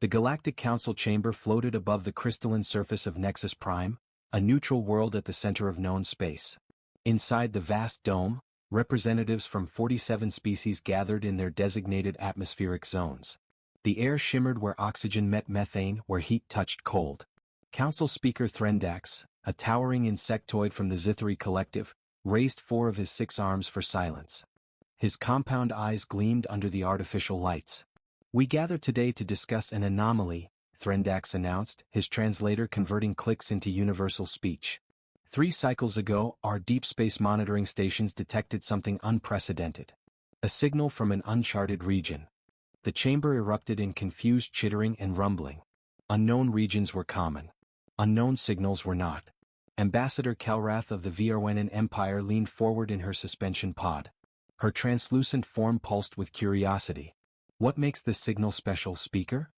The Galactic Council chamber floated above the crystalline surface of Nexus Prime, a neutral world at the center of known space. Inside the vast dome, representatives from 47 species gathered in their designated atmospheric zones. The air shimmered where oxygen met methane, where heat touched cold. Council Speaker Threndax, a towering insectoid from the Zithri Collective, raised 4 of his 6 arms for silence. His compound eyes gleamed under the artificial lights. "We gather today to discuss an anomaly," Threndax announced, his translator converting clicks into universal speech. 3 cycles ago, our deep space monitoring stations detected something unprecedented. A signal from an uncharted region. The chamber erupted in confused chittering and rumbling. Unknown regions were common. Unknown signals were not. Ambassador Kelrath of the Vrwenin Empire leaned forward in her suspension pod. Her translucent form pulsed with curiosity. "What makes this signal special, Speaker?"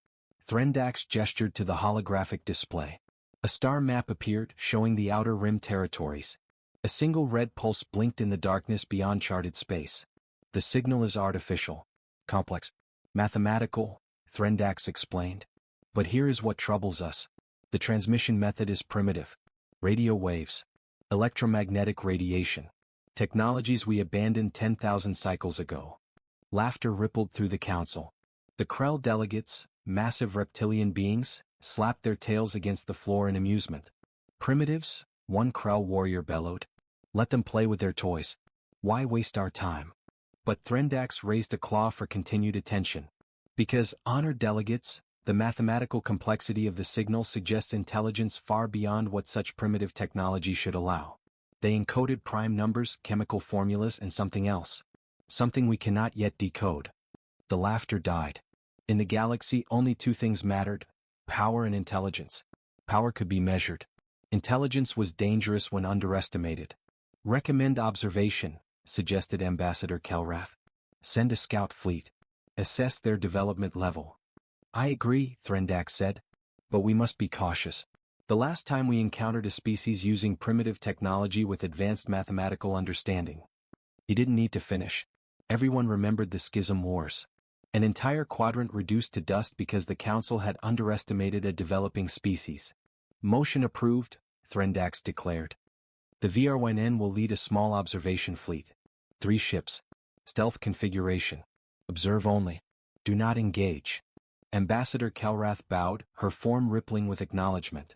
Threndax gestured to the holographic display. A star map appeared, showing the outer rim territories. A single red pulse blinked in the darkness beyond charted space. "The signal is artificial. Complex. Mathematical," Threndax explained. "But here is what troubles us. The transmission method is primitive. Radio waves. Electromagnetic radiation. Technologies we abandoned 10,000 cycles ago." Laughter rippled through the council. The Krell delegates, massive reptilian beings, slapped their tails against the floor in amusement. "Primitives," one Krell warrior bellowed. "Let them play with their toys. Why waste our time?" But Threndax raised a claw for continued attention. "Because, honored delegates, the mathematical complexity of the signal suggests intelligence far beyond what such primitive technology should allow. They encoded prime numbers, chemical formulas, and something else. Something we cannot yet decode." The laughter died. In the galaxy, only 2 things mattered: power and intelligence. Power could be measured. Intelligence was dangerous when underestimated. "Recommend observation," suggested Ambassador Kelrath. "Send a scout fleet. Assess their development level." "I agree," Threndax said. "But we must be cautious. The last time we encountered a species using primitive technology with advanced mathematical understanding." He didn't need to finish. Everyone remembered the Schism Wars. An entire quadrant reduced to dust because the Council had underestimated a developing species. "Motion approved," Threndax declared. "The Vrwenin will lead a small observation fleet. 3 ships. Stealth configuration. Observe only. Do not engage." Ambassador Kelrath bowed, her form rippling with acknowledgement.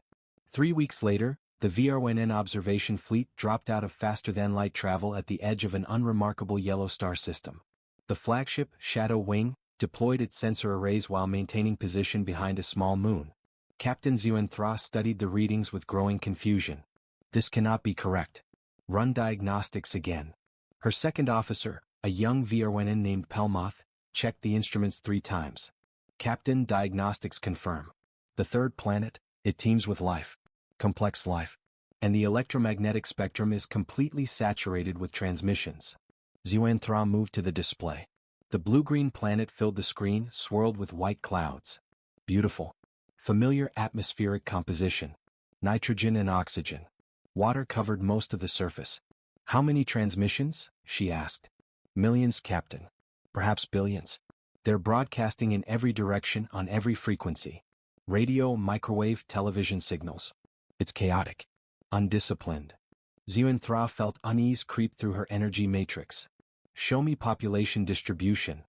3 weeks later, the Vrwenin observation fleet dropped out of faster-than-light travel at the edge of an unremarkable yellow star system. The flagship, Shadow Wing, deployed its sensor arrays while maintaining position behind a small moon. Captain Zuenthra studied the readings with growing confusion. "This cannot be correct. Run diagnostics again." Her second officer, a young Vrwenin named Pelmoth, checked the instruments 3 times. "Captain, diagnostics confirm. The 3rd planet, it teems with life. Complex life. And the electromagnetic spectrum is completely saturated with transmissions." Zuenthra moved to the display. The blue-green planet filled the screen, swirled with white clouds. Beautiful. Familiar atmospheric composition. Nitrogen and oxygen. Water covered most of the surface. "How many transmissions?" she asked. "Millions, Captain. Perhaps billions. They're broadcasting in every direction on every frequency. Radio, microwave, television signals. It's chaotic. Undisciplined." Zuenthra felt unease creep through her energy matrix. "Show me population distribution."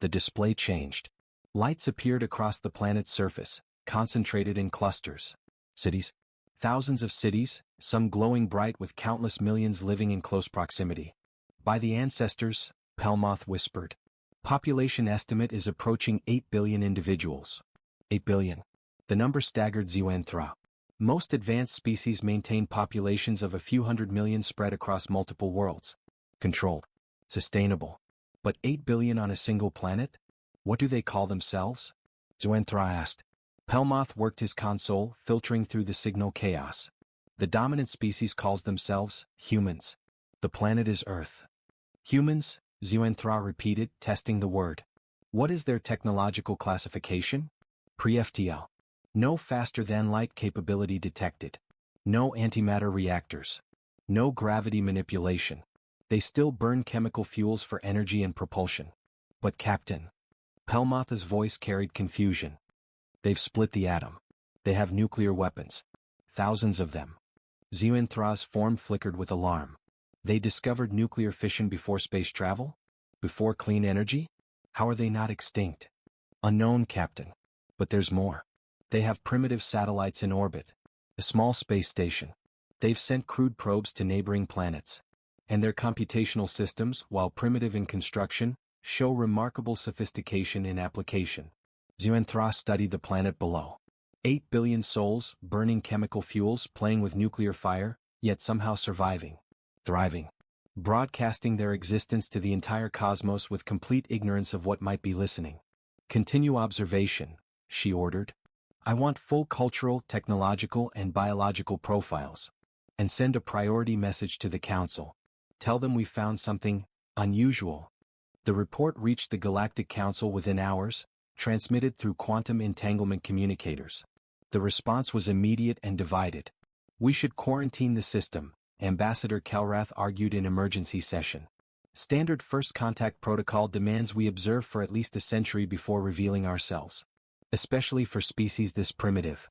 The display changed. Lights appeared across the planet's surface, concentrated in clusters. Cities. Thousands of cities, some glowing bright with countless millions living in close proximity. "By the ancestors," Pelmoth whispered. "Population estimate is approaching 8 billion individuals." 8 billion. The number staggered Zuenthra. Most advanced species maintain populations of a few hundred million spread across multiple worlds. Controlled. Sustainable. But 8 billion on a single planet? What do they call themselves? Zuenthra asked. Pelmoth worked his console, filtering through the signal chaos. The dominant species calls themselves humans. The planet is Earth. Humans, Zuenthra repeated, testing the word. What is their technological classification? Pre-FTL. No faster-than-light capability detected. No antimatter reactors. No gravity manipulation. They still burn chemical fuels for energy and propulsion. But Captain. Pelmoth's voice carried confusion. They've split the atom. They have nuclear weapons. Thousands of them. Xuanthra's form flickered with alarm. They discovered nuclear fission before space travel? Before clean energy? How are they not extinct? Unknown, Captain. But there's more. They have primitive satellites in orbit. A small space station. They've sent crude probes to neighboring planets. And their computational systems, while primitive in construction, show remarkable sophistication in application. Xuanthra studied the planet below. 8 billion souls, burning chemical fuels, playing with nuclear fire, yet somehow surviving. Thriving. Broadcasting their existence to the entire cosmos with complete ignorance of what might be listening. Continue observation, she ordered. I want full cultural, technological, and biological profiles. And send a priority message to the Council. Tell them we found something unusual. The report reached the Galactic Council within hours, transmitted through quantum entanglement communicators. The response was immediate and divided. We should quarantine the system, Ambassador Kelrath argued in emergency session. Standard first contact protocol demands we observe for at least a century before revealing ourselves. Especially for species this primitive.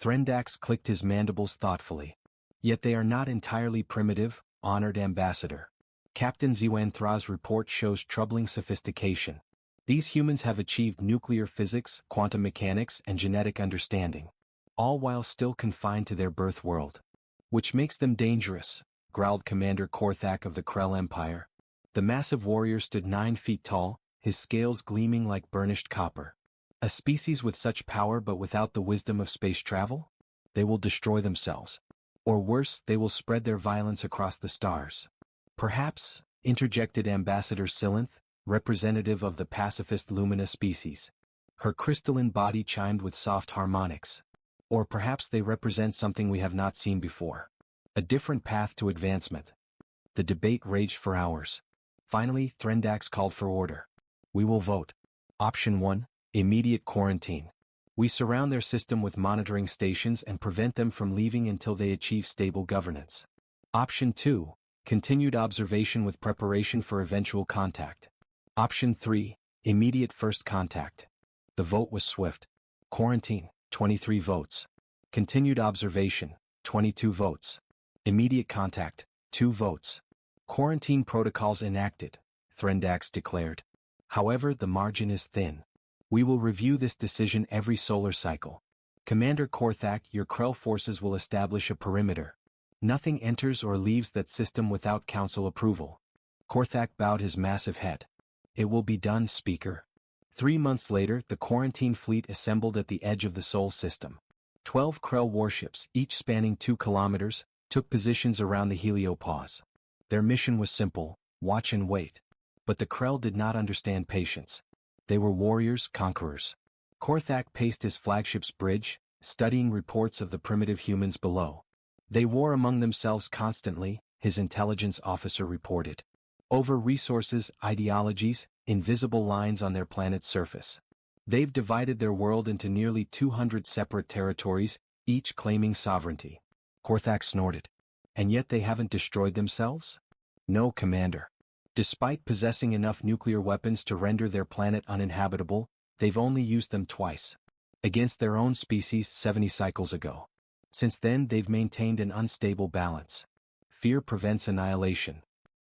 Threndax clicked his mandibles thoughtfully. Yet they are not entirely primitive, honored Ambassador. Captain Xuanthra's report shows troubling sophistication. These humans have achieved nuclear physics, quantum mechanics, and genetic understanding. All while still confined to their birth world. Which makes them dangerous, growled Commander Korthak of the Krell Empire. The massive warrior stood 9 feet tall, his scales gleaming like burnished copper. A species with such power but without the wisdom of space travel? They will destroy themselves. Or worse, they will spread their violence across the stars. Perhaps, interjected Ambassador Silinth, representative of the pacifist Lumina species. Her crystalline body chimed with soft harmonics. Or perhaps they represent something we have not seen before. A different path to advancement. The debate raged for hours. Finally, Threndax called for order. We will vote. Option 1, immediate quarantine. We surround their system with monitoring stations and prevent them from leaving until they achieve stable governance. Option 2, continued observation with preparation for eventual contact. Option 3, immediate first contact. The vote was swift. Quarantine, 23 votes. Continued observation, 22 votes. Immediate contact, 2 votes. Quarantine protocols enacted, Threndax declared. However, the margin is thin. We will review this decision every solar cycle. Commander Korthak, your Krell forces will establish a perimeter. Nothing enters or leaves that system without council approval. Korthak bowed his massive head. It will be done, Speaker. 3 months later, the quarantine fleet assembled at the edge of the Sol system. 12 Krell warships, each spanning 2 kilometers, took positions around the heliopause. Their mission was simple, watch and wait. But the Krell did not understand patience. They were warriors, conquerors. Korthak paced his flagship's bridge, studying reports of the primitive humans below. They war among themselves constantly, his intelligence officer reported. Over resources, ideologies, invisible lines on their planet's surface. They've divided their world into nearly 200 separate territories, each claiming sovereignty. Korthak snorted. And yet they haven't destroyed themselves? No, Commander. Despite possessing enough nuclear weapons to render their planet uninhabitable, they've only used them twice. Against their own species 70 cycles ago. Since then they've maintained an unstable balance. Fear prevents annihilation.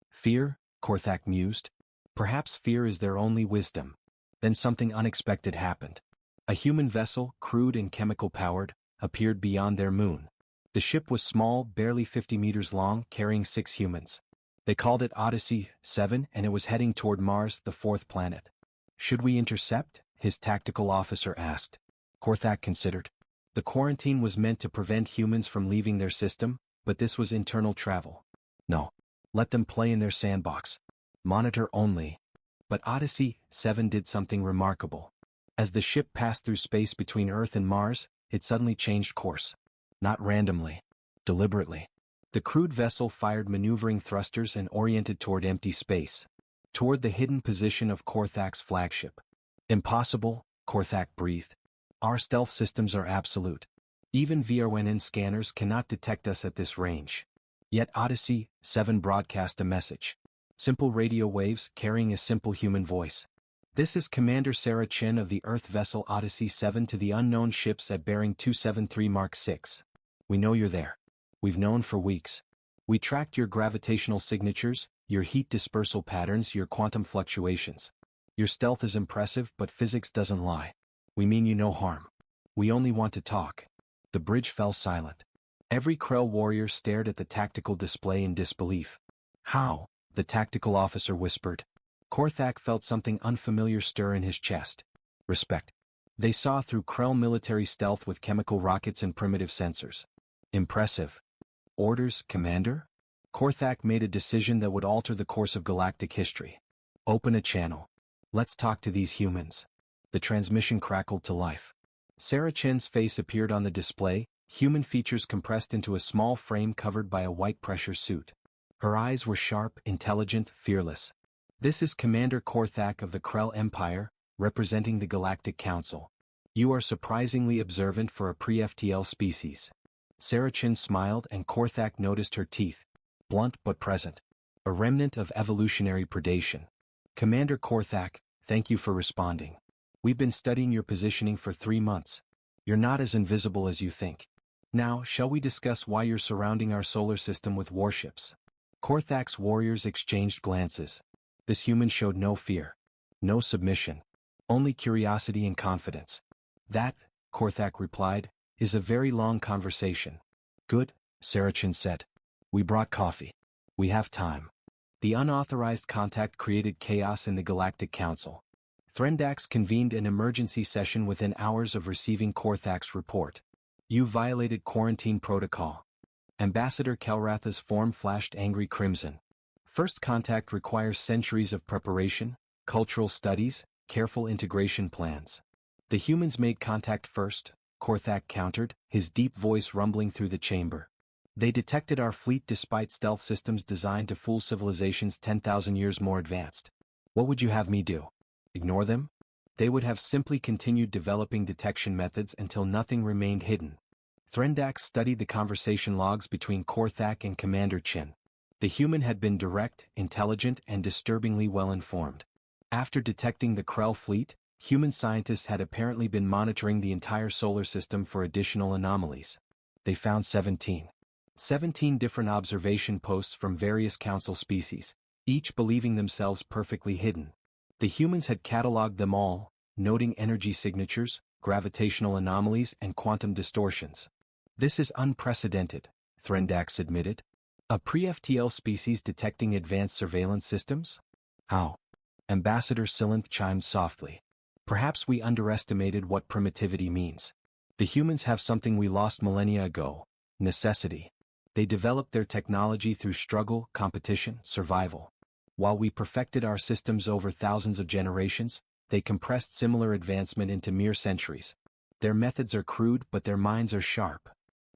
Fear, Korthak mused. Perhaps fear is their only wisdom. Then something unexpected happened. A human vessel, crude and chemical-powered, appeared beyond their moon. The ship was small, barely 50 meters long, carrying 6 humans. They called it Odyssey 7 and it was heading toward Mars, the 4th planet. Should we intercept? His tactical officer asked. Korthak considered. The quarantine was meant to prevent humans from leaving their system, but this was internal travel. No. Let them play in their sandbox. Monitor only. But Odyssey 7 did something remarkable. As the ship passed through space between Earth and Mars, it suddenly changed course. Not randomly. Deliberately. The crude vessel fired maneuvering thrusters and oriented toward empty space. Toward the hidden position of Korthak's flagship. Impossible, Korthak breathed. Our stealth systems are absolute. Even VRNN scanners cannot detect us at this range. Yet Odyssey 7 broadcast a message. Simple radio waves carrying a simple human voice. This is Commander Sarah Chin of the Earth vessel Odyssey 7 to the unknown ships at bearing 273 Mark 6. We know you're there. We've known for weeks. We tracked your gravitational signatures, your heat dispersal patterns, your quantum fluctuations. Your stealth is impressive, but physics doesn't lie. We mean you no harm. We only want to talk. The bridge fell silent. Every Krell warrior stared at the tactical display in disbelief. How? The tactical officer whispered. Korthak felt something unfamiliar stir in his chest. Respect. They saw through Krell military stealth with chemical rockets and primitive sensors. Impressive. Orders, Commander? Korthak made a decision that would alter the course of galactic history. Open a channel. Let's talk to these humans. The transmission crackled to life. Sarah Chen's face appeared on the display, human features compressed into a small frame covered by a white pressure suit. Her eyes were sharp, intelligent, fearless. This is Commander Korthak of the Krell Empire, representing the Galactic Council. You are surprisingly observant for a pre-FTL species. Sarah Chin smiled and Korthak noticed her teeth. Blunt but present. A remnant of evolutionary predation. Commander Korthak, thank you for responding. We've been studying your positioning for 3 months. You're not as invisible as you think. Now, shall we discuss why you're surrounding our solar system with warships? Korthak's warriors exchanged glances. This human showed no fear. No submission. Only curiosity and confidence. That, Korthak replied, is a very long conversation. Good, Sarachin said. We brought coffee. We have time. The unauthorized contact created chaos in the Galactic Council. Threndax convened an emergency session within hours of receiving Korthak's report. You violated quarantine protocol. Ambassador Kelratha's form flashed angry crimson. First contact requires centuries of preparation, cultural studies, careful integration plans. The humans made contact first, Korthak countered, his deep voice rumbling through the chamber. They detected our fleet despite stealth systems designed to fool civilizations 10,000 years more advanced. What would you have me do? Ignore them? They would have simply continued developing detection methods until nothing remained hidden. Threndax studied the conversation logs between Korthak and Commander Chin. The human had been direct, intelligent, and disturbingly well-informed. After detecting the Krell fleet, human scientists had apparently been monitoring the entire solar system for additional anomalies. They found 17 different observation posts from various council species, each believing themselves perfectly hidden. The humans had catalogued them all, noting energy signatures, gravitational anomalies, and quantum distortions. This is unprecedented, Threndax admitted. A pre-FTL species detecting advanced surveillance systems? How? Ambassador Silinth chimed softly. Perhaps we underestimated what primitivity means. The humans have something we lost millennia ago: necessity. They developed their technology through struggle, competition, survival. While we perfected our systems over thousands of generations, they compressed similar advancement into mere centuries. Their methods are crude, but their minds are sharp.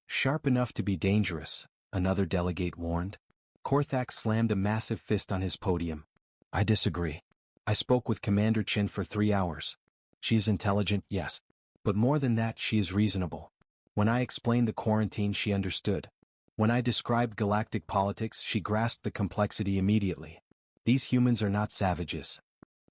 Sharp enough to be dangerous, another delegate warned. Korthak slammed a massive fist on his podium. I disagree. I spoke with Commander Chin for 3 hours. She is intelligent, yes. But more than that, she is reasonable. When I explained the quarantine, she understood. When I described galactic politics, she grasped the complexity immediately. These humans are not savages.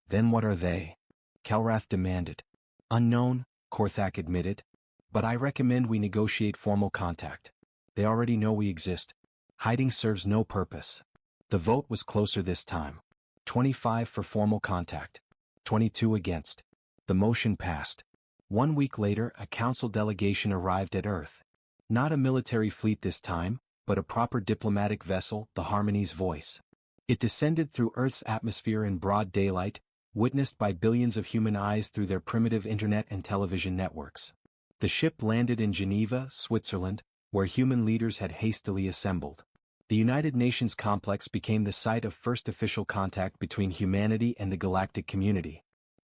Then what are they? Kelrath demanded. Unknown, Korthak admitted. But I recommend we negotiate formal contact. They already know we exist. Hiding serves no purpose. The vote was closer this time. 25 for formal contact. 22 against. The motion passed. 1 week later, a council delegation arrived at Earth. Not a military fleet this time, but a proper diplomatic vessel, the Harmony's Voice. It descended through Earth's atmosphere in broad daylight, witnessed by billions of human eyes through their primitive internet and television networks. The ship landed in Geneva, Switzerland, where human leaders had hastily assembled. The United Nations complex became the site of first official contact between humanity and the galactic community.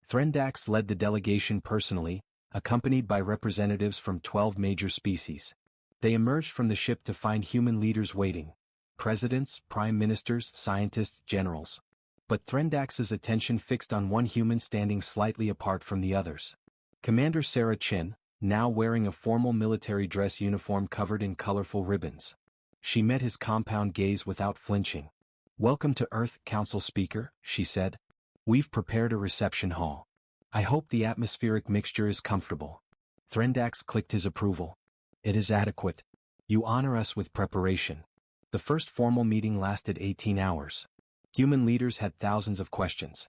Threndax led the delegation personally, accompanied by representatives from 12 major species. They emerged from the ship to find human leaders waiting. Presidents, prime ministers, scientists, generals. But Threndax's attention fixed on one human standing slightly apart from the others. Commander Sarah Chin, now wearing a formal military dress uniform covered in colorful ribbons. She met his compound gaze without flinching. Welcome to Earth, Council Speaker, she said. We've prepared a reception hall. I hope the atmospheric mixture is comfortable. Threndax clicked his approval. It is adequate. You honor us with preparation. The first formal meeting lasted 18 hours. Human leaders had thousands of questions.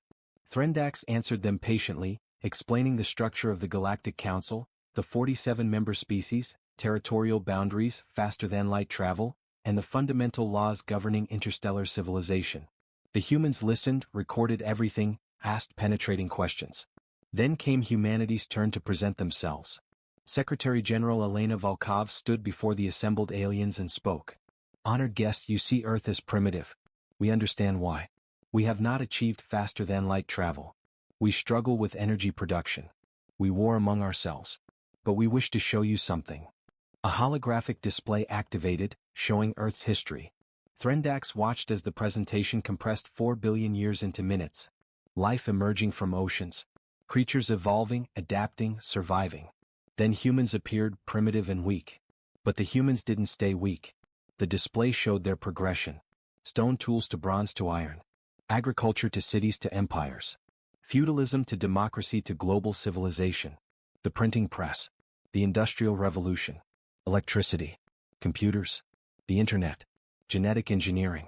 Threndax answered them patiently, explaining the structure of the Galactic Council, the 47-member species, territorial boundaries, faster-than-light travel, and the fundamental laws governing interstellar civilization. The humans listened, recorded everything, asked penetrating questions. Then came humanity's turn to present themselves. Secretary General Elena Volkov stood before the assembled aliens and spoke. Honored guests, you see Earth as primitive. We understand why. We have not achieved faster-than-light travel. We struggle with energy production. We war among ourselves. But we wish to show you something. A holographic display activated, showing Earth's history. Threndax watched as the presentation compressed 4 billion years into minutes. Life emerging from oceans. Creatures evolving, adapting, surviving. Then humans appeared, primitive and weak. But the humans didn't stay weak. The display showed their progression. Stone tools to bronze to iron. Agriculture to cities to empires. Feudalism to democracy to global civilization. The printing press. The Industrial Revolution. Electricity. Computers. The Internet. Genetic engineering.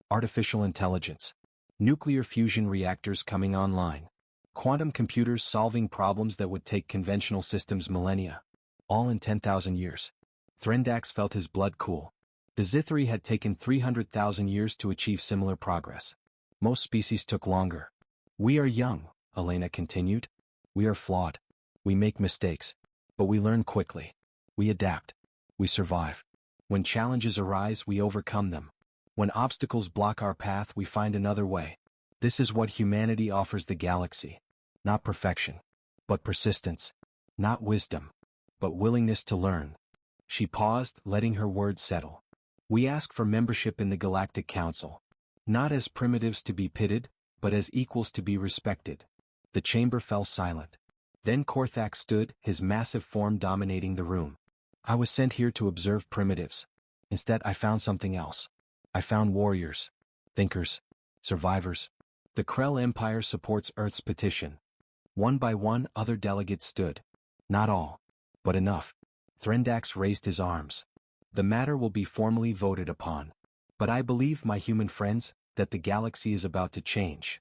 Artificial intelligence. Nuclear fusion reactors coming online. Quantum computers solving problems that would take conventional systems millennia. All in 10,000 years. Threndax felt his blood cool. The Zithri had taken 300,000 years to achieve similar progress. Most species took longer. We are young, Elena continued. We are flawed. We make mistakes. But we learn quickly. We adapt. We survive. When challenges arise, we overcome them. When obstacles block our path, we find another way. This is what humanity offers the galaxy. Not perfection, but persistence. Not wisdom, but willingness to learn. She paused, letting her words settle. We ask for membership in the Galactic Council. Not as primitives to be pitted, but as equals to be respected. The chamber fell silent. Then Korthak stood, his massive form dominating the room. I was sent here to observe primitives. Instead, I found something else. I found warriors, thinkers, survivors. The Krell Empire supports Earth's petition. One by one, other delegates stood. Not all, but enough. Threndax raised his arms. The matter will be formally voted upon. But I believe, my human friends, that the galaxy is about to change.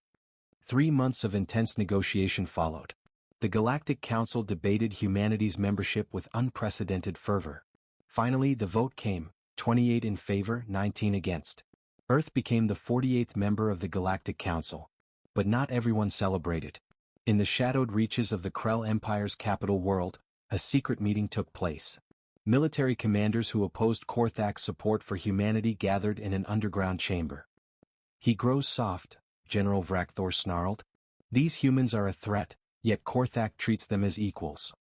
3 months of intense negotiation followed. The Galactic Council debated humanity's membership with unprecedented fervor. Finally, the vote came, 28 in favor, 19 against. Earth became the 48th member of the Galactic Council. But not everyone celebrated. In the shadowed reaches of the Krell Empire's capital world, a secret meeting took place. Military commanders who opposed Korthak's support for humanity gathered in an underground chamber. He grows soft, General Vrakthor snarled. These humans are a threat, yet Korthak treats them as equals.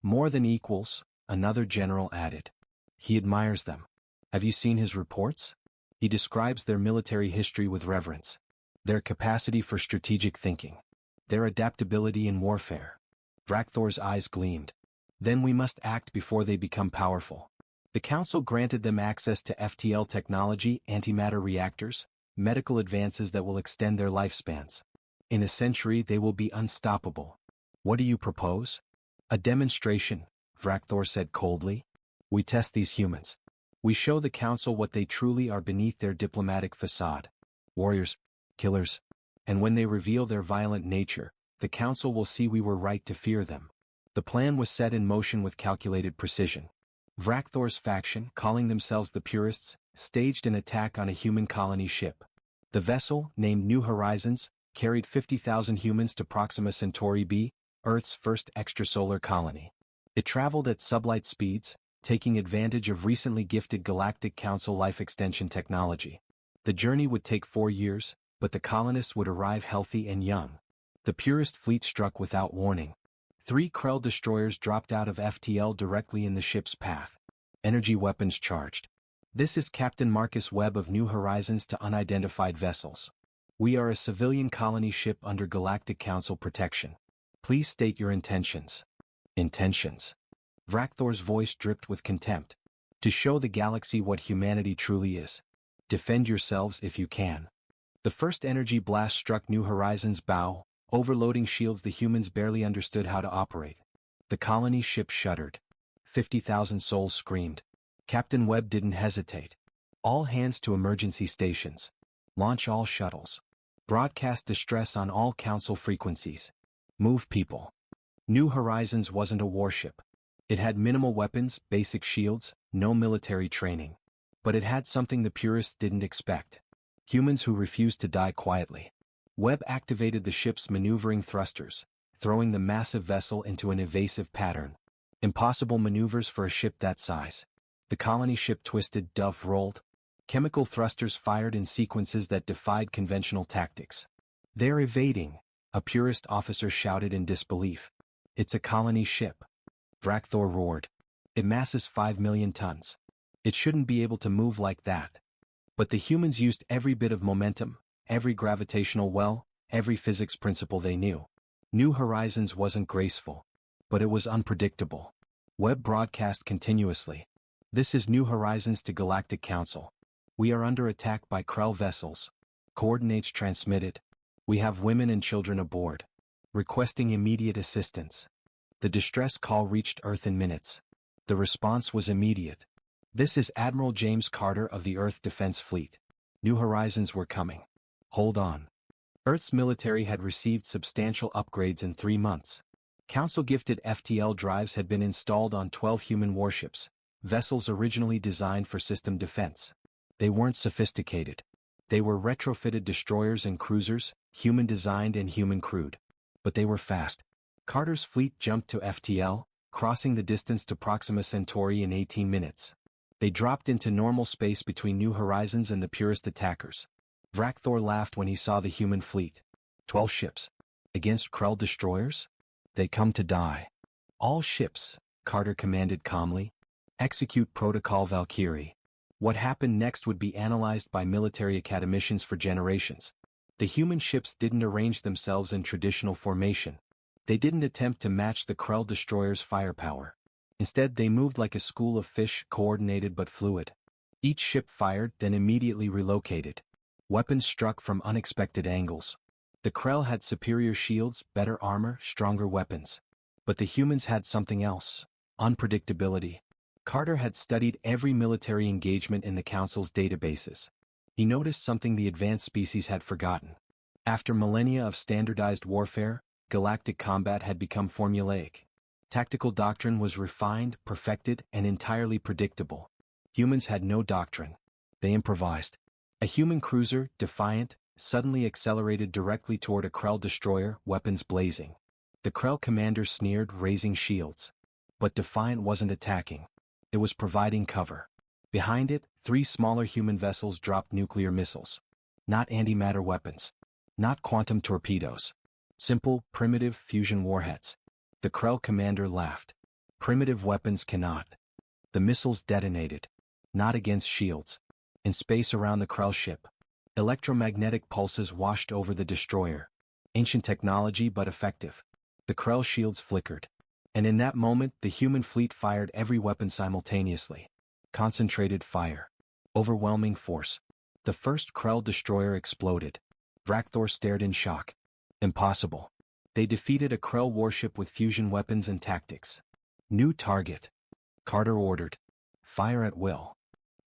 More than equals, another general added. He admires them. Have you seen his reports? He describes their military history with reverence. Their capacity for strategic thinking. Their adaptability in warfare. Vrakthor's eyes gleamed. Then we must act before they become powerful. The Council granted them access to FTL technology, antimatter reactors, medical advances that will extend their lifespans. In a century they will be unstoppable. What do you propose? A demonstration, Vrakthor said coldly. We test these humans. We show the Council what they truly are beneath their diplomatic facade. Warriors, killers. And when they reveal their violent nature, the Council will see we were right to fear them. The plan was set in motion with calculated precision. Vrakthor's faction, calling themselves the Purists, staged an attack on a human colony ship. The vessel, named New Horizons, carried 50,000 humans to Proxima Centauri b, Earth's first extrasolar colony. It traveled at sublight speeds, taking advantage of recently gifted Galactic Council life extension technology. The journey would take 4 years, but the colonists would arrive healthy and young. The Purist fleet struck without warning. 3 Krell destroyers dropped out of FTL directly in the ship's path. Energy weapons charged. This is Captain Marcus Webb of New Horizons to unidentified vessels. We are a civilian colony ship under Galactic Council protection. Please state your intentions. Intentions. Vrakthor's voice dripped with contempt. To show the galaxy what humanity truly is. Defend yourselves if you can. The first energy blast struck New Horizons' bow, overloading shields the humans barely understood how to operate. The colony ship shuddered. 50,000 souls screamed. Captain Webb didn't hesitate. All hands to emergency stations. Launch all shuttles. Broadcast distress on all council frequencies. Move people. New Horizons wasn't a warship. It had minimal weapons, basic shields, no military training. But it had something the purists didn't expect. Humans who refused to die quietly. Webb activated the ship's maneuvering thrusters, throwing the massive vessel into an evasive pattern. Impossible maneuvers for a ship that size. The colony ship twisted, dove rolled. Chemical thrusters fired in sequences that defied conventional tactics. "They're evading," a purist officer shouted in disbelief. "It's a colony ship." Vrakthor roared. "It masses 5 million tons. It shouldn't be able to move like that." But the humans used every bit of momentum, every gravitational well, every physics principle they knew. New Horizons wasn't graceful, but it was unpredictable. Webb broadcast continuously. "This is New Horizons to Galactic Council. We are under attack by Krell vessels. Coordinates transmitted. We have women and children aboard. Requesting immediate assistance." The distress call reached Earth in minutes. The response was immediate. "This is Admiral James Carter of the Earth Defense Fleet. New Horizons were coming. Hold on." Earth's military had received substantial upgrades in 3 months. Council-gifted FTL drives had been installed on 12 human warships, vessels originally designed for system defense. They weren't sophisticated. They were retrofitted destroyers and cruisers, human-designed and human-crewed. But they were fast. Carter's fleet jumped to FTL, crossing the distance to Proxima Centauri in 18 minutes. They dropped into normal space between New Horizons and the purist attackers. Vrakthor laughed when he saw the human fleet. 12 ships. Against Krell destroyers? They come to die. "All ships," Carter commanded calmly. "Execute Protocol Valkyrie." What happened next would be analyzed by military academicians for generations. The human ships didn't arrange themselves in traditional formation. They didn't attempt to match the Krell destroyer's firepower. Instead, they moved like a school of fish, coordinated but fluid. Each ship fired, then immediately relocated. Weapons struck from unexpected angles. The Krell had superior shields, better armor, stronger weapons. But the humans had something else: unpredictability. Carter had studied every military engagement in the Council's databases. He noticed something the advanced species had forgotten. After millennia of standardized warfare, galactic combat had become formulaic. Tactical doctrine was refined, perfected, and entirely predictable. Humans had no doctrine. They improvised. A human cruiser, Defiant, suddenly accelerated directly toward a Krell destroyer, weapons blazing. The Krell commander sneered, raising shields. But Defiant wasn't attacking. It was providing cover. Behind it, 3 smaller human vessels dropped nuclear missiles. Not antimatter weapons. Not quantum torpedoes. Simple, primitive fusion warheads. The Krell commander laughed. "Primitive weapons cannot." The missiles detonated. Not against shields. In space around the Krell ship. Electromagnetic pulses washed over the destroyer. Ancient technology but effective. The Krell shields flickered. And in that moment, the human fleet fired every weapon simultaneously. Concentrated fire. Overwhelming force. The first Krell destroyer exploded. Vrakthor stared in shock. Impossible. They defeated a Krell warship with fusion weapons and tactics. "New target," Carter ordered. "Fire at will."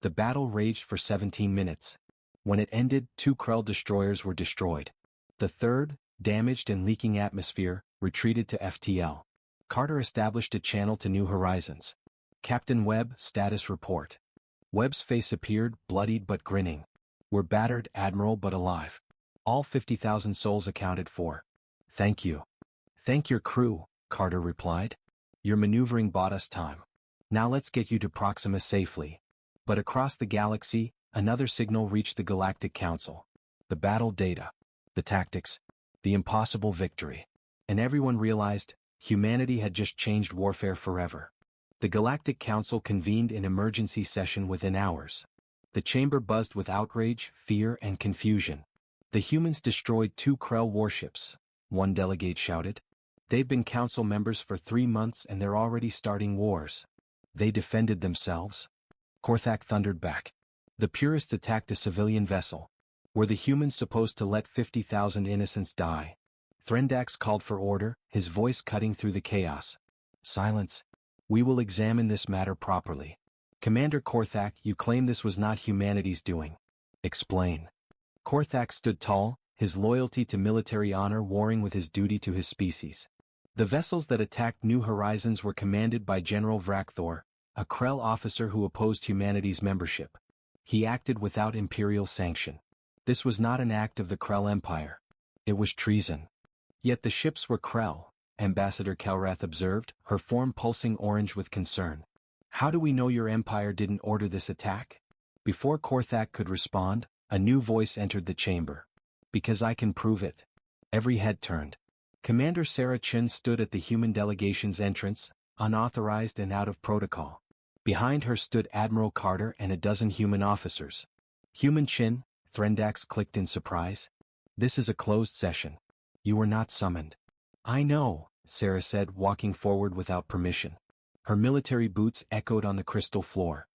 The battle raged for 17 minutes. When it ended, 2 Krell destroyers were destroyed. The third, damaged and leaking atmosphere, retreated to FTL. Carter established a channel to New Horizons. "Captain Webb, status report." Webb's face appeared, bloodied but grinning. "We're battered, Admiral, but alive. All 50,000 souls accounted for." "Thank you." "Thank your crew," Carter replied. "Your maneuvering bought us time. Now let's get you to Proxima safely." But across the galaxy, another signal reached the Galactic Council. The battle data. The tactics. The impossible victory. And everyone realized, humanity had just changed warfare forever. The Galactic Council convened in emergency session within hours. The chamber buzzed with outrage, fear, and confusion. "The humans destroyed 2 Krell warships," one delegate shouted. "They've been council members for 3 months and they're already starting wars." "They defended themselves," Korthak thundered back. "The purists attacked a civilian vessel. Were the humans supposed to let 50,000 innocents die?" Threndax called for order, his voice cutting through the chaos. Silence. We will examine this matter properly. Commander Korthak, you claim this was not humanity's doing. Explain. Korthak stood tall, his loyalty to military honor warring with his duty to his species. The vessels that attacked New Horizons were commanded by General Vrakthor, a Krell officer who opposed humanity's membership. He acted without imperial sanction. This was not an act of the Krell Empire. It was treason. Yet the ships were Krell, Ambassador Kalrath observed, her form pulsing orange with concern. How do we know your empire didn't order this attack? Before Korthak could respond, a new voice entered the chamber. Because I can prove it. Every head turned. Commander Sarah Chen stood at the human delegation's entrance, unauthorized and out of protocol. Behind her stood Admiral Carter and a dozen human officers. Human Chin, Threndax clicked in surprise. This is a closed session. You were not summoned. I know, Sarah said, walking forward without permission. Her military boots echoed on the crystal floor.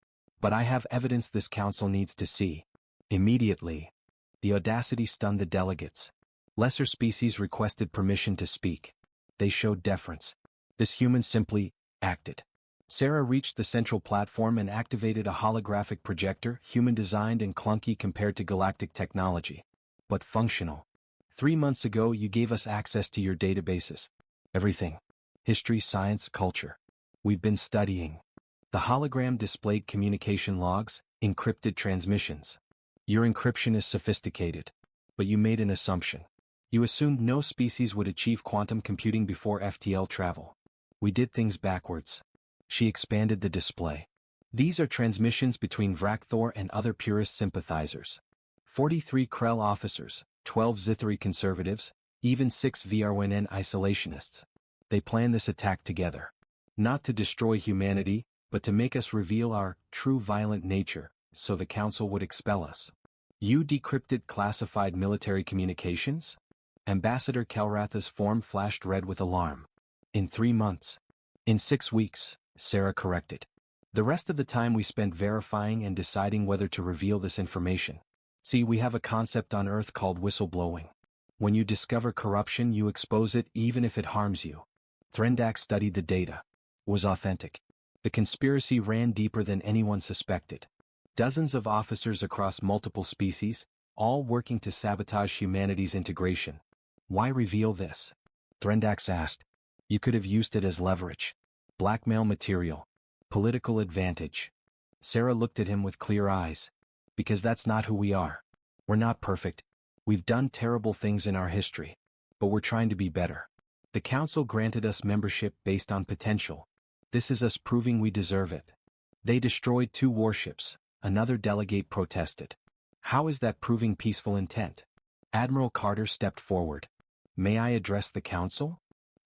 But I have evidence this council needs to see. Immediately. The audacity stunned the delegates. Lesser species requested permission to speak. They showed deference. This human simply acted. Sarah reached the central platform and activated a holographic projector, human-designed and clunky compared to galactic technology. But functional. 3 months ago you gave us access to your databases. Everything. History, science, culture. We've been studying. The hologram displayed communication logs, encrypted transmissions. Your encryption is sophisticated. But you made an assumption. You assumed no species would achieve quantum computing before FTL travel. We did things backwards. She expanded the display. These are transmissions between Vrakthor and other purist sympathizers. 43 Krell officers, 12 Zithari conservatives, even 6 VRWNN isolationists. They plan this attack together. Not to destroy humanity, but to make us reveal our true violent nature, so the Council would expel us. You decrypted classified military communications? Ambassador Kalratha's form flashed red with alarm. In 3 months. In 6 weeks, Sarah corrected. The rest of the time we spent verifying and deciding whether to reveal this information. See, we have a concept on Earth called whistleblowing. When you discover corruption, you expose it even if it harms you. Threndax studied the data. Was authentic. The conspiracy ran deeper than anyone suspected. Dozens of officers across multiple species, all working to sabotage humanity's integration. Why reveal this? Threndax asked. You could have used it as leverage. Blackmail material. Political advantage. Sarah looked at him with clear eyes. Because that's not who we are. We're not perfect. We've done terrible things in our history. But we're trying to be better. The Council granted us membership based on potential. This is us proving we deserve it. They destroyed 2 warships. Another delegate protested. How is that proving peaceful intent? Admiral Carter stepped forward. May I address the Council?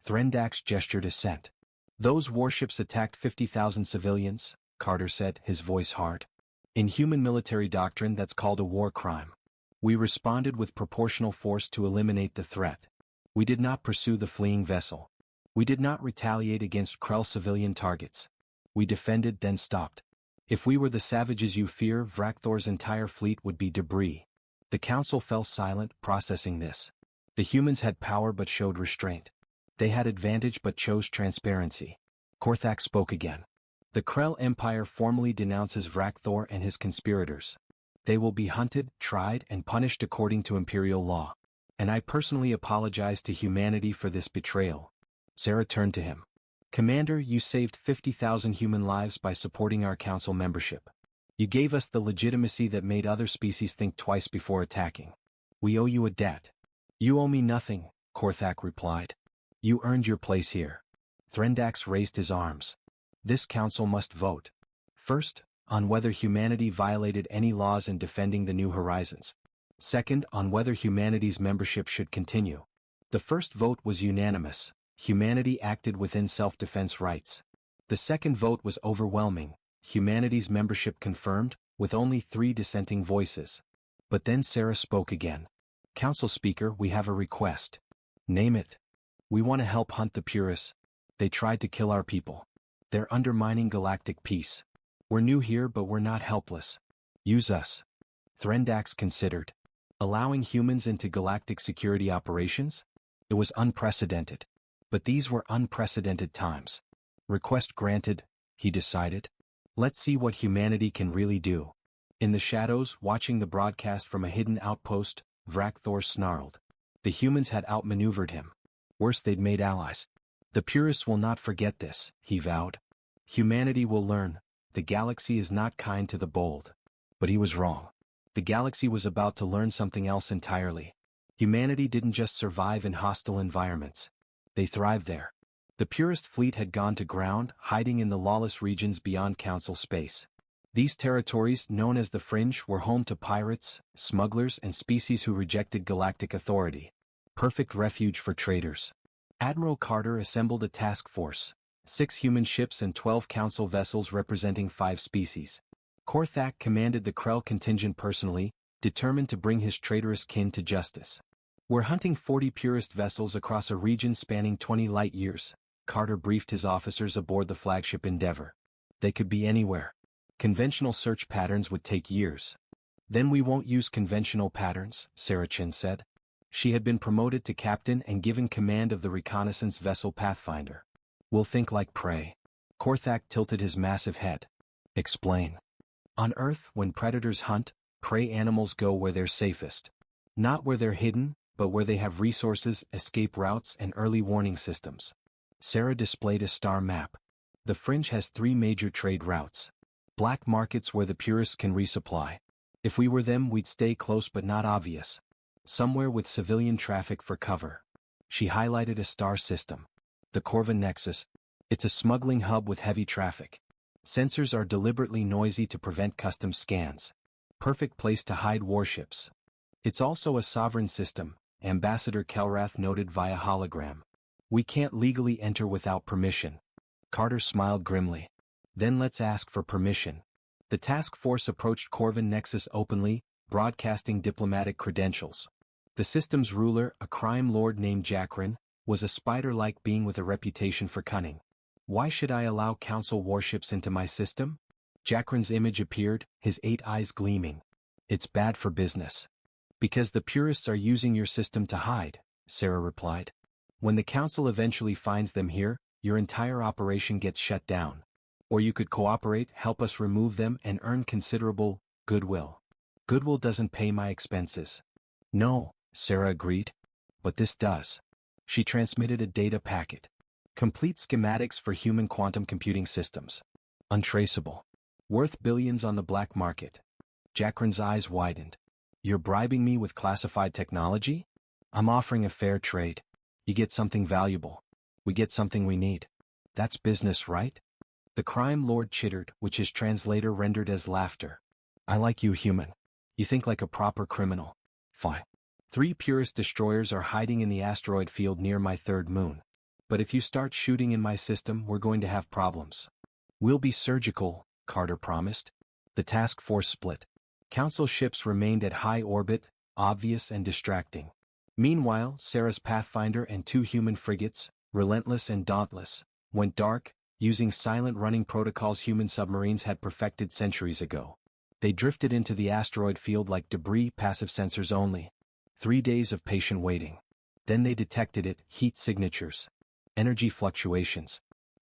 Threndax gestured assent. Those warships attacked 50,000 civilians, Carter said, his voice hard. In human military doctrine that's called a war crime. We responded with proportional force to eliminate the threat. We did not pursue the fleeing vessel. We did not retaliate against Krell civilian targets. We defended then stopped. If we were the savages you fear, Vrakthor's entire fleet would be debris. The Council fell silent, processing this. The humans had power but showed restraint. They had advantage but chose transparency. Korthak spoke again. The Krell Empire formally denounces Vrakthor and his conspirators. They will be hunted, tried, and punished according to imperial law. And I personally apologize to humanity for this betrayal. Sarah turned to him. Commander, you saved 50,000 human lives by supporting our Council membership. You gave us the legitimacy that made other species think twice before attacking. We owe you a debt. You owe me nothing, Korthak replied. You earned your place here. Threndax raised his arms. This Council must vote. First, on whether humanity violated any laws in defending the New Horizons. Second, on whether humanity's membership should continue. The first vote was unanimous. Humanity acted within self-defense rights. The second vote was overwhelming. Humanity's membership confirmed, with only 3 dissenting voices. But then Sarah spoke again. Council Speaker, we have a request. Name it. We want to help hunt the purists. They tried to kill our people. They're undermining galactic peace. We're new here but we're not helpless. Use us. Threndax considered. Allowing humans into galactic security operations? It was unprecedented. But these were unprecedented times. Request granted, he decided. Let's see what humanity can really do. In the shadows, watching the broadcast from a hidden outpost, Vrakthor snarled. The humans had outmaneuvered him. Worse, they'd made allies. The purists will not forget this, he vowed. Humanity will learn. The galaxy is not kind to the bold. But he was wrong. The galaxy was about to learn something else entirely. Humanity didn't just survive in hostile environments. They thrived there. The purist fleet had gone to ground, hiding in the lawless regions beyond Council space. These territories, known as the Fringe, were home to pirates, smugglers, and species who rejected galactic authority. Perfect refuge for traitors. Admiral Carter assembled a task force, 6 human ships and 12 Council vessels representing 5 species. Korthak commanded the Krell contingent personally, determined to bring his traitorous kin to justice. We're hunting 40 purist vessels across a region spanning 20 light years, Carter briefed his officers aboard the flagship Endeavour. They could be anywhere. Conventional search patterns would take years. Then we won't use conventional patterns, Sarachin said. She had been promoted to captain and given command of the reconnaissance vessel Pathfinder. We'll think like prey. Korthak tilted his massive head. Explain. On Earth, when predators hunt, prey animals go where they're safest. Not where they're hidden, but where they have resources, escape routes, and early warning systems. Sarah displayed a star map. The Fringe has 3 major trade routes. Black markets where the purists can resupply. If we were them, we'd stay close but not obvious. Somewhere with civilian traffic for cover. She highlighted a star system. The Corvin Nexus. It's a smuggling hub with heavy traffic. Sensors are deliberately noisy to prevent custom scans. Perfect place to hide warships. It's also a sovereign system, Ambassador Kelrath noted via hologram. We can't legally enter without permission. Carter smiled grimly. Then let's ask for permission. The task force approached Corvin Nexus openly, broadcasting diplomatic credentials. The system's ruler, a crime lord named Jakrin, was a spider-like being with a reputation for cunning. Why should I allow Council warships into my system? Jakrin's image appeared, his 8 eyes gleaming. It's bad for business. Because the purists are using your system to hide, Sarah replied. When the Council eventually finds them here, your entire operation gets shut down. Or you could cooperate, help us remove them, and earn considerable goodwill. Goodwill doesn't pay my expenses. No, Sarah agreed. But this does. She transmitted a data packet. Complete schematics for human quantum computing systems. Untraceable. Worth billions on the black market. Jakrin's eyes widened. You're bribing me with classified technology? I'm offering a fair trade. You get something valuable. We get something we need. That's business, right? The crime lord chittered, which his translator rendered as laughter. I like you, human. You think like a proper criminal. Fine. 3 purist destroyers are hiding in the asteroid field near my 3rd moon. But if you start shooting in my system, we're going to have problems. We'll be surgical, Carter promised. The task force split. Council ships remained at high orbit, obvious and distracting. Meanwhile, Sarah's Pathfinder and 2 human frigates, Relentless and Dauntless, went dark, using silent running protocols human submarines had perfected centuries ago. They drifted into the asteroid field like debris, passive sensors only. 3 days of patient waiting. Then they detected it, heat signatures. Energy fluctuations.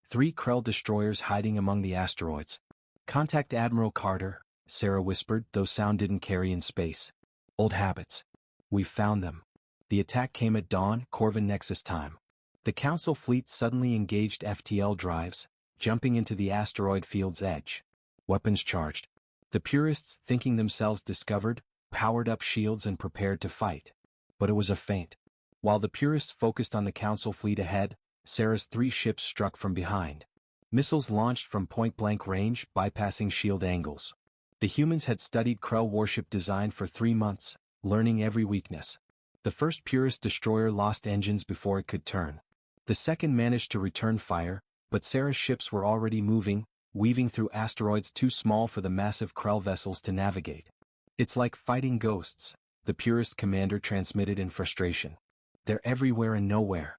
3 Krell destroyers hiding among the asteroids. Contact Admiral Carter, Sarah whispered, though sound didn't carry in space. Old habits. We've found them. The attack came at dawn, Corvin Nexus time. The Council fleet suddenly engaged FTL drives, jumping into the asteroid field's edge. Weapons charged. The purists, thinking themselves discovered, powered up shields and prepared to fight. But it was a feint. While the purists focused on the Council fleet ahead, Sarah's 3 ships struck from behind. Missiles launched from point-blank range, bypassing shield angles. The humans had studied Krell warship design for 3 months, learning every weakness. The first purist destroyer lost engines before it could turn. The second managed to return fire, but Sarah's ships were already moving, weaving through asteroids too small for the massive Krell vessels to navigate. It's like fighting ghosts, the purist commander transmitted in frustration. They're everywhere and nowhere.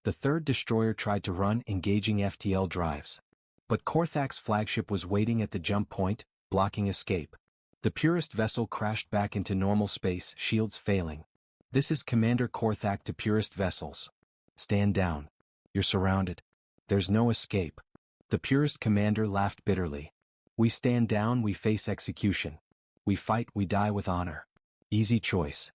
The third destroyer tried to run, engaging FTL drives. But Korthak's flagship was waiting at the jump point, blocking escape. The purist vessel crashed back into normal space, shields failing. This is Commander Korthak to purist vessels. Stand down. You're surrounded. There's no escape. The purest commander laughed bitterly. We stand down, we face execution. We fight, we die with honor. Easy choice.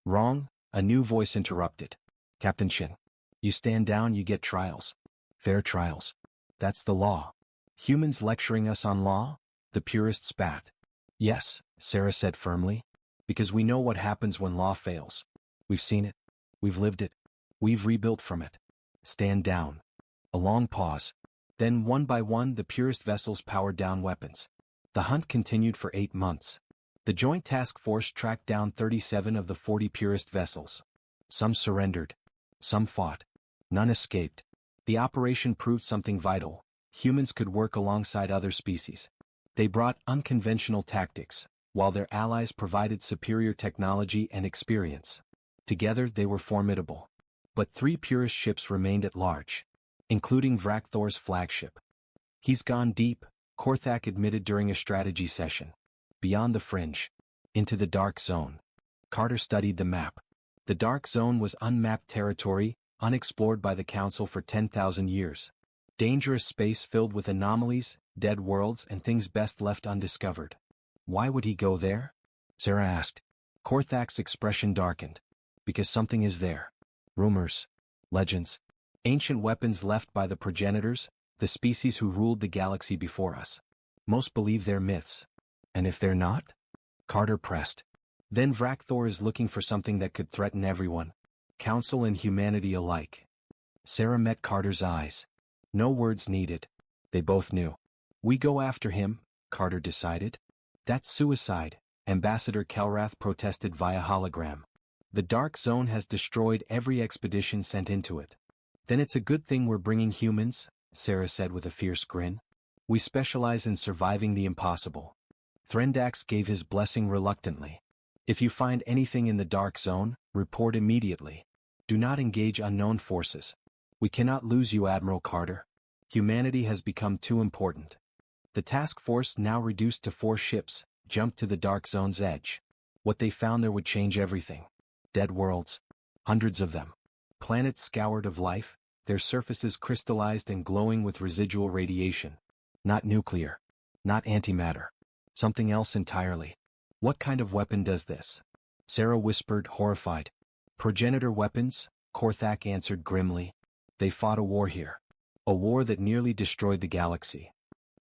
Wrong, a new voice interrupted. Captain Chin. You stand down, you get trials. Fair trials. That's the law. Humans lecturing us on law? The purist spat. Yes, Sarah said firmly. Because we know what happens when law fails. We've seen it. We've lived it. We've rebuilt from it. Stand down. A long pause. Then one by one the purest vessels powered down weapons. The hunt continued for 8 months. The Joint Task Force tracked down 37 of the 40 purest vessels. Some surrendered. Some fought. None escaped. The operation proved something vital. Humans could work alongside other species. They brought unconventional tactics, while their allies provided superior technology and experience. Together they were formidable. But 3 purest ships remained at large, including Vrakthor's flagship. He's gone deep, Korthak admitted during a strategy session. Beyond the fringe. Into the dark zone. Carter studied the map. The dark zone was unmapped territory, unexplored by the Council for 10,000 years. Dangerous space filled with anomalies, dead worlds, and things best left undiscovered. Why would he go there? Sarah asked. Korthak's expression darkened. Because something is there. Rumors. Legends. Ancient weapons left by the progenitors, the species who ruled the galaxy before us. Most believe they're myths. And if they're not? Carter pressed. Then Vrakthor is looking for something that could threaten everyone. Council and humanity alike. Sarah met Carter's eyes. No words needed. They both knew. We go after him, Carter decided. That's suicide, Ambassador Kelrath protested via hologram. The Dark Zone has destroyed every expedition sent into it. Then it's a good thing we're bringing humans, Sarah said with a fierce grin. We specialize in surviving the impossible. Threndax gave his blessing reluctantly. If you find anything in the Dark Zone, report immediately. Do not engage unknown forces. We cannot lose you, Admiral Carter. Humanity has become too important. The task force, now reduced to 4 ships, jumped to the Dark Zone's edge. What they found there would change everything. Dead worlds. Hundreds of them. Planets scoured of life, their surfaces crystallized and glowing with residual radiation. Not nuclear. Not antimatter. Something else entirely. What kind of weapon does this? Sarah whispered, horrified. Progenitor weapons, Korthak answered grimly. They fought a war here. A war that nearly destroyed the galaxy.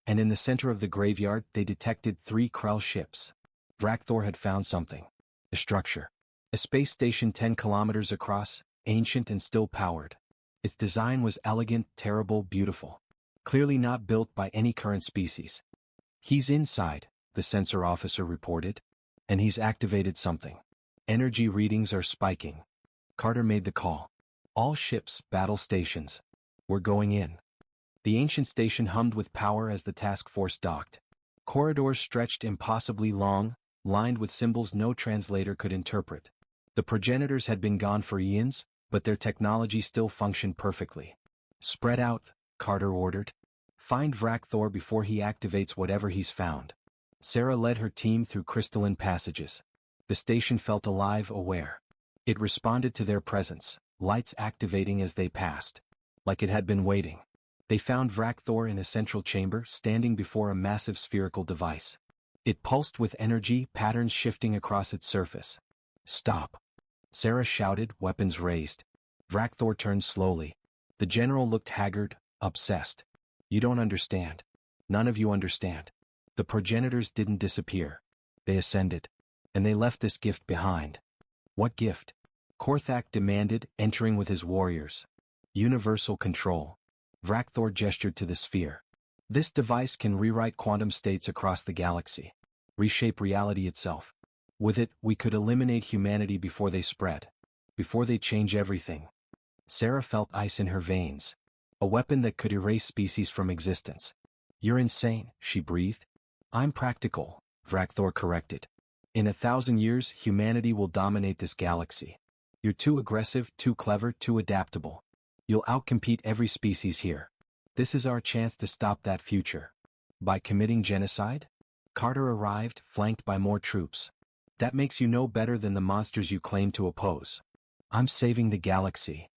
And in the center of the graveyard they detected 3 Krell ships. Vrakthor had found something. A structure. A space station 10 kilometers across, ancient and still powered. Its design was elegant, terrible, beautiful. Clearly not built by any current species. He's inside, the sensor officer reported. And he's activated something. Energy readings are spiking. Carter made the call. All ships, battle stations. We're going in. The ancient station hummed with power as the task force docked. Corridors stretched impossibly long, lined with symbols no translator could interpret. The progenitors had been gone for eons, but their technology still functioned perfectly. Spread out, Carter ordered. Find Vrakthor before he activates whatever he's found. Sarah led her team through crystalline passages. The station felt alive, aware. It responded to their presence, lights activating as they passed. Like it had been waiting. They found Vrakthor in a central chamber, standing before a massive spherical device. It pulsed with energy, patterns shifting across its surface. Stop! Sarah shouted, weapons raised. Vrakthor turned slowly. The general looked haggard, obsessed. You don't understand. None of you understand. The progenitors didn't disappear. They ascended. And they left this gift behind. What gift? Korthak demanded, entering with his warriors. Universal control. Vrakthor gestured to the sphere. This device can rewrite quantum states across the galaxy. Reshape reality itself. With it, we could eliminate humanity before they spread. Before they change everything. Sarah felt ice in her veins. A weapon that could erase species from existence. You're insane, she breathed. I'm practical, Vrakthor corrected. In 1,000 years, humanity will dominate this galaxy. You're too aggressive, too clever, too adaptable. You'll outcompete every species here. This is our chance to stop that future. By committing genocide? Carter arrived, flanked by more troops. That makes you no better than the monsters you claim to oppose. I'm saving the galaxy.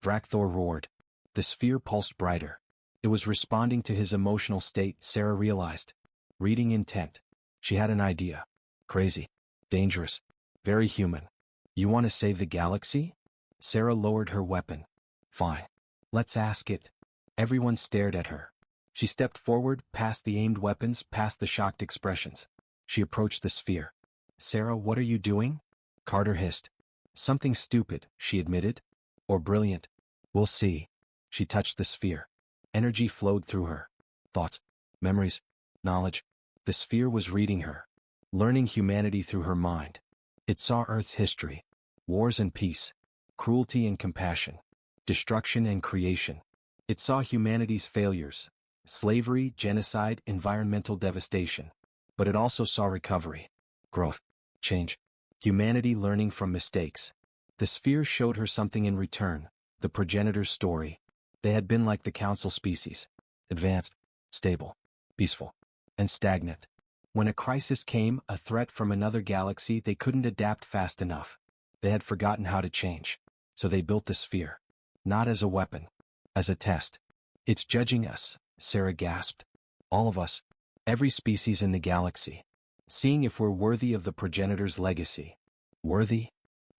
Vrakthor roared. The sphere pulsed brighter. It was responding to his emotional state, Sarah realized. Reading intent. She had an idea. Crazy. Dangerous. Very human. You want to save the galaxy? Sarah lowered her weapon. Fine. Let's ask it. Everyone stared at her. She stepped forward, past the aimed weapons, past the shocked expressions. She approached the sphere. Sarah, what are you doing? Carter hissed. Something stupid, she admitted. Or brilliant. We'll see. She touched the sphere. Energy flowed through her. Thoughts, memories, knowledge. The sphere was reading her. Learning humanity through her mind. It saw Earth's history. Wars and peace. Cruelty and compassion. Destruction and creation. It saw humanity's failures. Slavery, genocide, environmental devastation. But it also saw recovery. Growth. Change. Humanity learning from mistakes. The sphere showed her something in return. The progenitor's story. They had been like the council species. Advanced, stable, peaceful, and stagnant. When a crisis came, a threat from another galaxy, they couldn't adapt fast enough. They had forgotten how to change. So they built the sphere. Not as a weapon. As a test. It's judging us, Sarah gasped. All of us. Every species in the galaxy. Seeing if we're worthy of the progenitor's legacy. Worthy?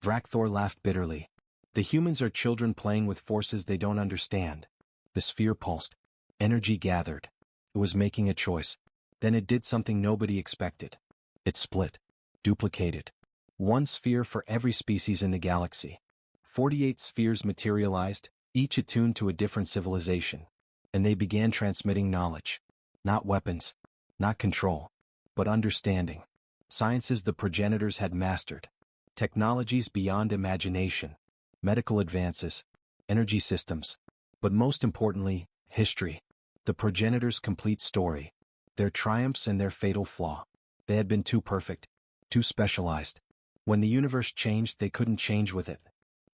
Vrakthor laughed bitterly. The humans are children playing with forces they don't understand. The sphere pulsed. Energy gathered. It was making a choice. Then it did something nobody expected. It split. Duplicated. One sphere for every species in the galaxy. 48 spheres materialized, each attuned to a different civilization. And they began transmitting knowledge. Not weapons. Not control. But understanding. Sciences the progenitors had mastered. Technologies beyond imagination. Medical advances. Energy systems. But most importantly, history. The progenitors' complete story. Their triumphs and their fatal flaw. They had been too perfect. Too specialized. When the universe changed, they couldn't change with it.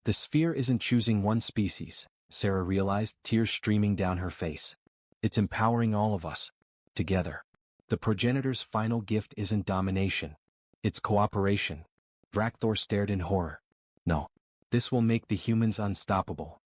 The sphere isn't choosing one species, Sarah realized, tears streaming down her face. It's empowering all of us. Together. The progenitor's final gift isn't domination. It's cooperation. Vrakthor stared in horror. No. This will make the humans unstoppable.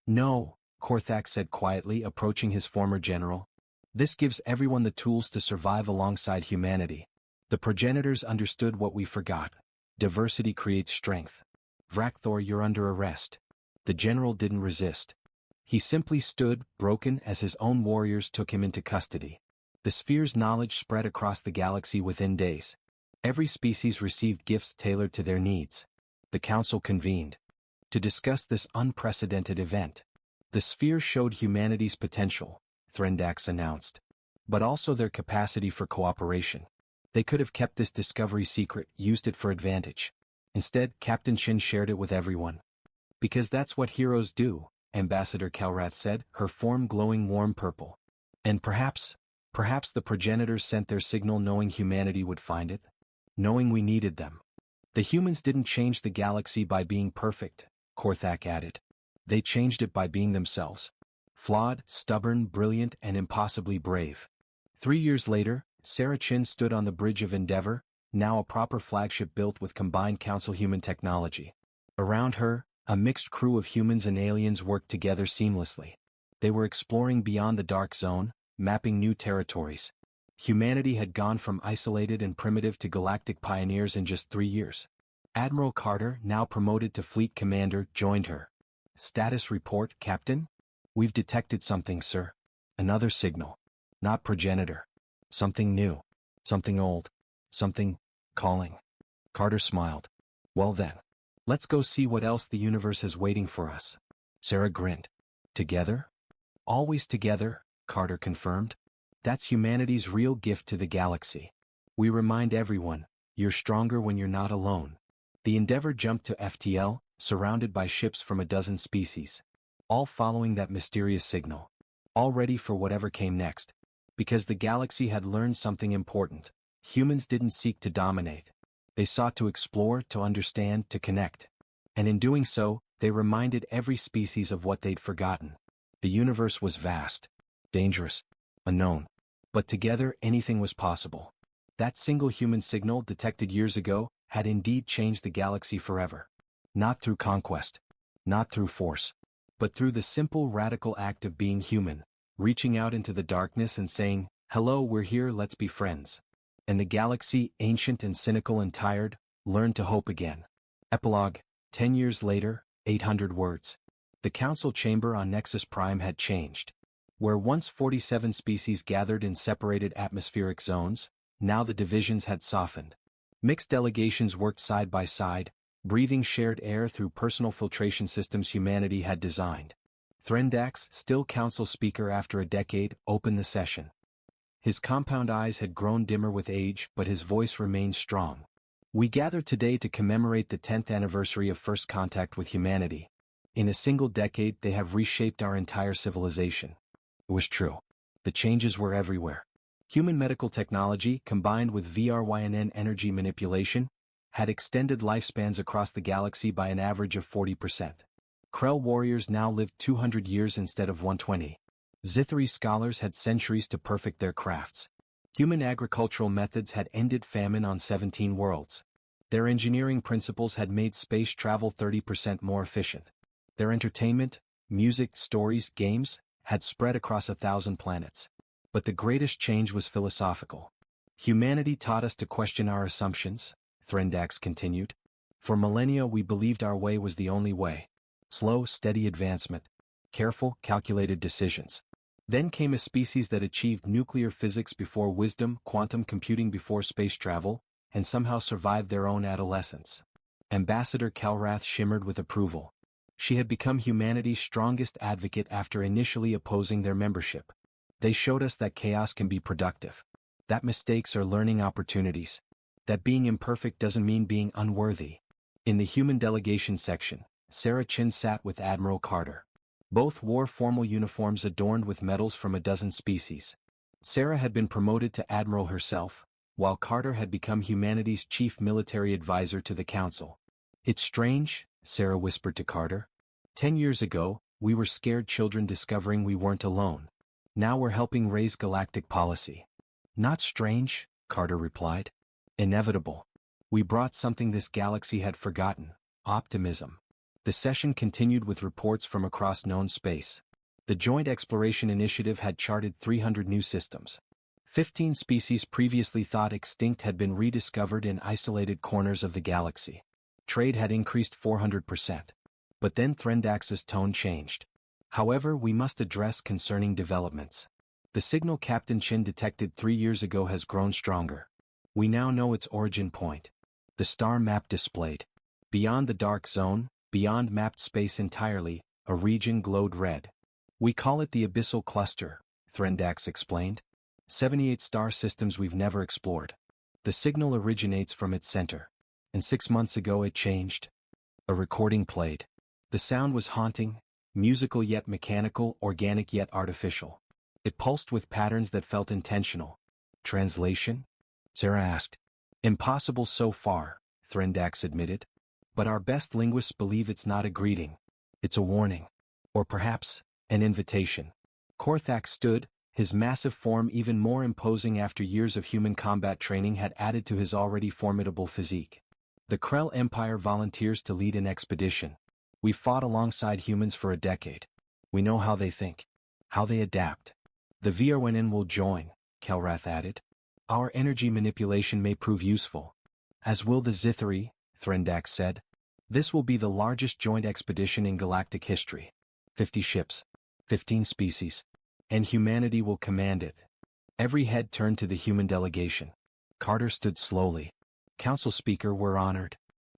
No, Korthak said quietly, approaching his former general. This gives everyone the tools to survive alongside humanity. The progenitors understood what we forgot. Diversity creates strength. Vrakthor, you're under arrest. The general didn't resist. He simply stood, broken, as his own warriors took him into custody. The sphere's knowledge spread across the galaxy within days. Every species received gifts tailored to their needs. The council convened to discuss this unprecedented event. The sphere showed humanity's potential, Threndax announced, but also their capacity for cooperation. They could have kept this discovery secret, used it for advantage. Instead, Captain Shin shared it with everyone. Because that's what heroes do, Ambassador Kalrath said, her form glowing warm purple. And perhaps the progenitors sent their signal knowing humanity would find it. Knowing we needed them. The humans didn't change the galaxy by being perfect, Korthak added. They changed it by being themselves. Flawed, stubborn, brilliant, and impossibly brave. 3 years later, Sarah Chin stood on the bridge of Endeavor, now a proper flagship built with combined council-human technology. Around her, a mixed crew of humans and aliens worked together seamlessly. They were exploring beyond the dark zone, mapping new territories. Humanity had gone from isolated and primitive to galactic pioneers in just 3 years. Admiral Carter, now promoted to fleet commander, joined her. Status report, Captain? We've detected something, sir. Another signal. Not progenitor. Something new. Something old. Something calling. Carter smiled. Well then. Let's go see what else the universe is waiting for us. Sarah grinned. Together? Always together, Carter confirmed. That's humanity's real gift to the galaxy. We remind everyone, you're stronger when you're not alone. The Endeavor jumped to FTL, surrounded by ships from a dozen species. All following that mysterious signal. All ready for whatever came next. Because the galaxy had learned something important. Humans didn't seek to dominate. They sought to explore, to understand, to connect. And in doing so, they reminded every species of what they'd forgotten. The universe was vast, dangerous, unknown. But together, anything was possible. That single human signal detected years ago had indeed changed the galaxy forever. Not through conquest. Not through force. but through the simple radical act of being human, reaching out into the darkness and saying, "Hello, we're here, let's be friends." And the galaxy, ancient and cynical and tired, learned to hope again. Epilogue, 10 years later, 800 words. The council chamber on Nexus Prime had changed. Where once 47 species gathered in separated atmospheric zones, now the divisions had softened. Mixed delegations worked side by side, breathing shared air through personal filtration systems humanity had designed. Threndax, still council speaker after a decade, opened the session. His compound eyes had grown dimmer with age, but his voice remained strong. "We gather today to commemorate the 10th anniversary of first contact with humanity. In a single decade they have reshaped our entire civilization." It was true. The changes were everywhere. Human medical technology, combined with VRYNN energy manipulation, had extended lifespans across the galaxy by an average of 40%. Krell warriors now lived 200 years instead of 120. Zithri scholars had centuries to perfect their crafts. Human agricultural methods had ended famine on 17 worlds. Their engineering principles had made space travel 30% more efficient. Their entertainment, music, stories, games, had spread across 1,000 planets. But the greatest change was philosophical. "Humanity taught us to question our assumptions," Threndax continued. "For millennia we believed our way was the only way. Slow, steady advancement. Careful, calculated decisions. Then came a species that achieved nuclear physics before wisdom, quantum computing before space travel, and somehow survived their own adolescence." Ambassador Kalrath shimmered with approval. She had become humanity's strongest advocate after initially opposing their membership. "They showed us that chaos can be productive. That mistakes are learning opportunities. That being imperfect doesn't mean being unworthy." In the human delegation section, Sarah Chin sat with Admiral Carter. Both wore formal uniforms adorned with medals from a dozen species. Sarah had been promoted to admiral herself, while Carter had become humanity's chief military advisor to the council. "It's strange," Sarah whispered to Carter. 10 years ago, we were scared children discovering we weren't alone. Now we're helping raise galactic policy." "Not strange," Carter replied. "Inevitable. We brought something this galaxy had forgotten: optimism." The session continued with reports from across known space. The Joint Exploration Initiative had charted 300 new systems. 15 species previously thought extinct had been rediscovered in isolated corners of the galaxy. Trade had increased 400%. But then Threndax's tone changed. "However, we must address concerning developments. The signal Captain Chin detected 3 years ago has grown stronger. We now know its origin point. The star map displayed. Beyond the dark zone, beyond mapped space entirely, a region glowed red. We call it the Abyssal Cluster," Threndax explained. 78 star systems we've never explored. The signal originates from its center. And 6 months ago it changed." A recording played. The sound was haunting, musical yet mechanical, organic yet artificial. It pulsed with patterns that felt intentional. "Translation?" Sarah asked. "Impossible so far," Threndax admitted. "But our best linguists believe it's not a greeting. It's a warning. Or perhaps, an invitation." Korthak stood, his massive form even more imposing after years of human combat training had added to his already formidable physique. "The Krell Empire volunteers to lead an expedition. We fought alongside humans for a decade. We know how they think, how they adapt. The VRNN will join," Kalrath added. "Our energy manipulation may prove useful. As will the Zithri," Threndax said. "This will be the largest joint expedition in galactic history. 50 ships, 15 species, and humanity will command it." Every head turned to the human delegation. Carter stood slowly. "Council Speaker, we're honored.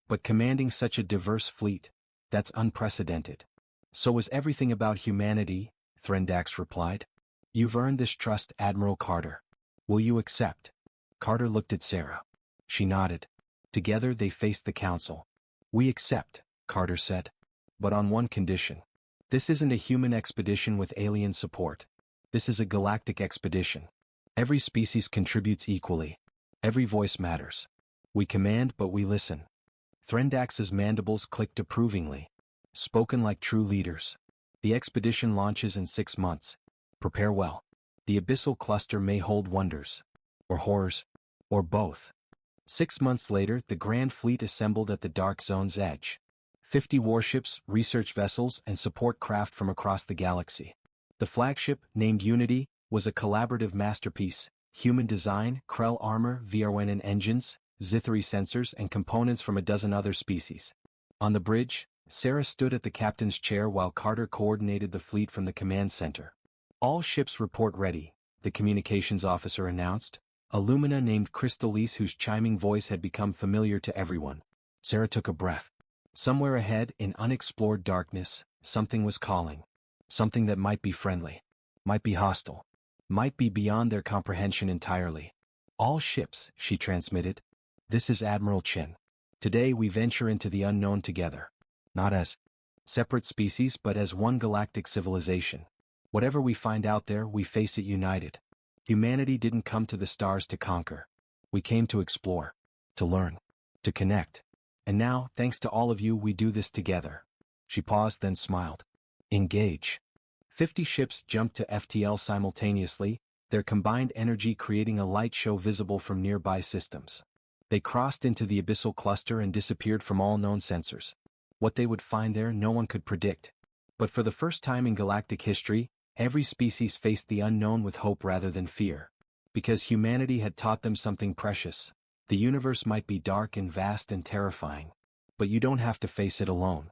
But commanding such a diverse fleet, that's unprecedented." "So is everything about humanity," Threndax replied. "You've earned this trust, Admiral Carter. Will you accept?" Carter looked at Sarah. She nodded. Together they faced the council. "We accept," Carter said. "But on one condition. This isn't a human expedition with alien support. This is a galactic expedition. Every species contributes equally. Every voice matters. We command, but we listen." Threndax's mandibles clicked approvingly. "Spoken like true leaders. The expedition launches in 6 months. Prepare well. The Abyssal Cluster may hold wonders. Or horrors. Or both." 6 months later, the Grand Fleet assembled at the Dark Zone's edge. 50 warships, research vessels, and support craft from across the galaxy. The flagship, named Unity, was a collaborative masterpiece: human design, Krell armor, VRWN engines, Zithri sensors, and components from a dozen other species. On the bridge, Sarah stood at the captain's chair while Carter coordinated the fleet from the command center. "All ships report ready," the communications officer announced, a Lumina named Crystalise whose chiming voice had become familiar to everyone. Sarah took a breath. Somewhere ahead, in unexplored darkness, something was calling. Something that might be friendly, might be hostile, might be beyond their comprehension entirely. "All ships," she transmitted. "This is Admiral Chin. Today we venture into the unknown together. Not as separate species but as one galactic civilization. Whatever we find out there, we face it united. Humanity didn't come to the stars to conquer. We came to explore, to learn, to connect. And now, thanks to all of you, we do this together." She paused, then smiled. "Engage." 50 ships jumped to FTL simultaneously, their combined energy creating a light show visible from nearby systems. They crossed into the abyssal cluster and disappeared from all known sensors. What they would find there, no one could predict. But for the first time in galactic history, every species faced the unknown with hope rather than fear. Because humanity had taught them something precious. The universe might be dark and vast and terrifying. But you don't have to face it alone.